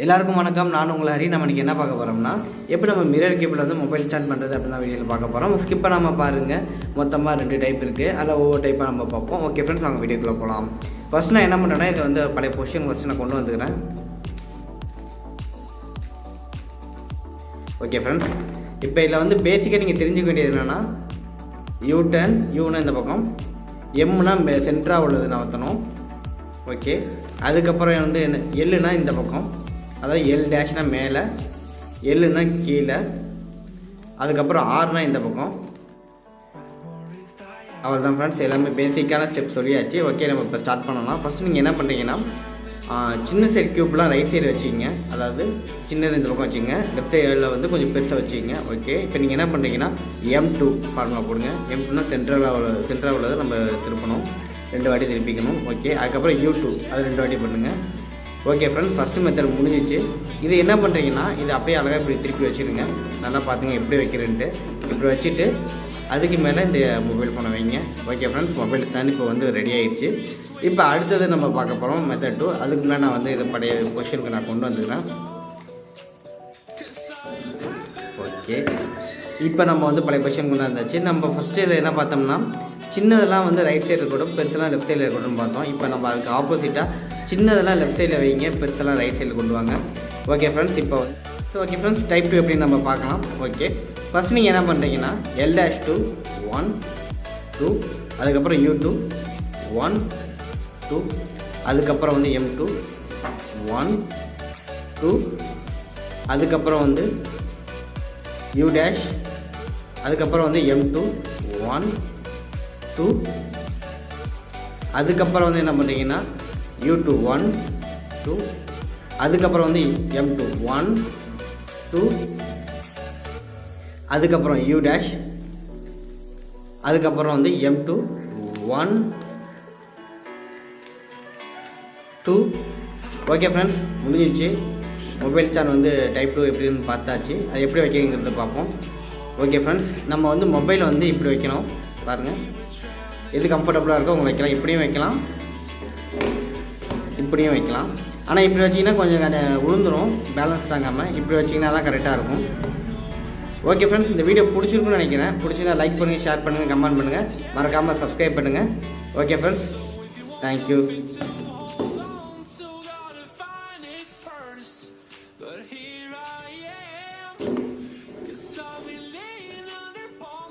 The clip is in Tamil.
எல்லாருக்கும் வணக்கம். நான் உங்களை ஹரி. நம்ம இன்றைக்கி என்ன பார்க்க போகிறோம்னா, எப்படி நம்ம மிரர் கேபிள் வந்து மொபைல் ஸ்டாண்ட் பண்ணுறது அப்படின்னு தான் வீடியோவில் பார்க்க போகிறோம். ஸ்கிப் பண்ணாமல் பாருங்கள். மொத்தமாக 2 டைப் இருக்குது. அதில் ஒவ்வொரு டைப்பாக நம்ம பார்ப்போம். ஓகே ஃப்ரெண்ட்ஸ், அவங்க வீடியோக்குள்ளே போகலாம். ஃபஸ்ட் நான் என்ன பண்ணுறேன்னா, இது வந்து பழைய பொசிஷன் ஃபஸ்ட்டு நான் கொண்டு வந்துக்கிறேன். ஓகே ஃப்ரெண்ட்ஸ், இப்போ இதில் வந்து பேசிக்காக நீங்கள் தெரிஞ்சுக்க வேண்டியது என்னென்னா, யூ-டர்ன், யூனா இந்த பக்கம், எம்னா சென்டராக உள்ளது நகர்த்தணும். ஓகே, அதுக்கப்புறம் வந்து எல்லுனா இந்த பக்கம், அதாவது எல் டேஷ்னா மேலே, எல்லுனா கீழே, அதுக்கப்புறம் ஆர்னா இந்த பக்கம். அவ்வளோ தான் ஃப்ரெண்ட்ஸ், எல்லாமே பேசிக்கான ஸ்டெப் சொல்லியாச்சு. ஓகே, நம்ம இப்போ ஸ்டார்ட் பண்ணலாம். ஃபஸ்ட்டு நீங்கள் என்ன பண்ணுறீங்கன்னா, சின்ன சைடு க்யூப்லாம் ரைட் சைடு வச்சுக்கிங்க. அதாவது சின்னது இந்த பக்கம் வச்சுங்க, லெஃப்ட் சைடில் வந்து கொஞ்சம் பெருசாக வச்சுக்கிங்க. ஓகே, இப்போ நீங்கள் என்ன பண்ணுறீங்கன்னா, M2 ஃபார்முலா போடுங்க. M2னா சென்ட்ரலாக உள்ளதை நம்ம திருப்பணும், 2 வாட்டி திருப்பிக்கணும். ஓகே, அதுக்கப்புறம் U2 அது 2 வாட்டி பண்ணுங்கள். ஓகே ஃப்ரெண்ட்ஸ், ஃபஸ்ட்டு மெத்தட் முடிஞ்சிச்சு. இது என்ன பண்ணுறீங்கன்னா, இது அப்படியே அழகாக இப்படி திருப்பி வச்சுருங்க. நல்லா பார்த்துங்க எப்படி வைக்கிறேன்ட்டு. இப்படி வச்சுட்டு அதுக்கு மேலே இந்த மொபைல் ஃபோனை வைங்க. ஓகே ஃப்ரெண்ட்ஸ், மொபைல் ஸ்டாண்ட் இப்போ வந்து ரெடி ஆகிடுச்சு. இப்போ அடுத்தது நம்ம பார்க்க போகிறோம் மெத்தட் 2. அதுக்கு முன்னாடி நான் வந்து இது பழைய பொசிஷனுக்கு நான் கொண்டு வந்துக்கிறேன். ஓகே, இப்போ நம்ம வந்து பழைய பொசிஷன் கொண்டு வந்தாச்சு. நம்ம ஃபஸ்ட்டு இதில் என்ன பார்த்தோம்னா, சின்னதெல்லாம் வந்து ரைட் சைடு இருக்கட்டும், பெருசெல்லாம் லெஃப்ட் சைடில் இருக்கட்டும் பார்த்தோம். இப்போ நம்ம அதுக்கு ஆப்போசிட்டாக சின்னதெல்லாம் லெஃப்ட் சைடில் வைங்க, பெருசெல்லாம் ரைட் சைடில் கொண்டு வாங்க. ஓகே ஃப்ரெண்ட்ஸ், இப்போ ஓகே ஃப்ரெண்ட்ஸ், டைப் 2 எப்படின்னு நம்ம பார்க்கலாம். ஓகே, ஃபஸ்ட் நீங்கள் என்ன பண்ணுறீங்கன்னா, L-2 1 2, அதுக்கப்புறம் U2 1 2, அதுக்கப்புறம் வந்து M2 1 2, அதுக்கப்புறம் வந்து U டேஷ், அதுக்கப்புறம் வந்து M2 1 2, அதுக்கப்புறம் வந்து என்ன பண்ணுறீங்கன்னா, U2 1 2, அதுக்கப்புறம் வந்து M2 1 2, அதுக்கப்புறம் U டேஷ், அதுக்கப்புறம் வந்து M2 1 2. ஓகே ஃப்ரெண்ட்ஸ், முடிஞ்சிச்சு. மொபைல் ஸ்டாண்ட் வந்து டைப் 2 எப்படின்னு பார்த்தாச்சு. அது எப்படி வைக்கிறதுங்கிறத பார்ப்போம். ஓகே ஃப்ரெண்ட்ஸ், நம்ம வந்து மொபைல் வந்து இப்படி வைக்கணும். பாருங்கள், எது கம்ஃபர்டபுளாக இருக்கோ உங்களை வைக்கலாம். இப்படியும் வைக்கலாம், இப்படியும் வைக்கலாம். ஆனால் இப்படி வச்சிங்கன்னா கொஞ்சம் உளுந்துடும், பேலன்ஸ் தாங்காமல். இப்படி வச்சிங்கன்னா தான் கரெக்டாக இருக்கும். ஓகே ஃப்ரெண்ட்ஸ், இந்த வீடியோ பிடிச்சிருக்குன்னு நினைக்கிறேன். பிடிச்சிருந்தா லைக் பண்ணுங்கள், ஷேர் பண்ணுங்கள், கமெண்ட் பண்ணுங்கள், மறக்காமல் சப்ஸ்கிரைப் பண்ணுங்கள். Okay friends, thank you.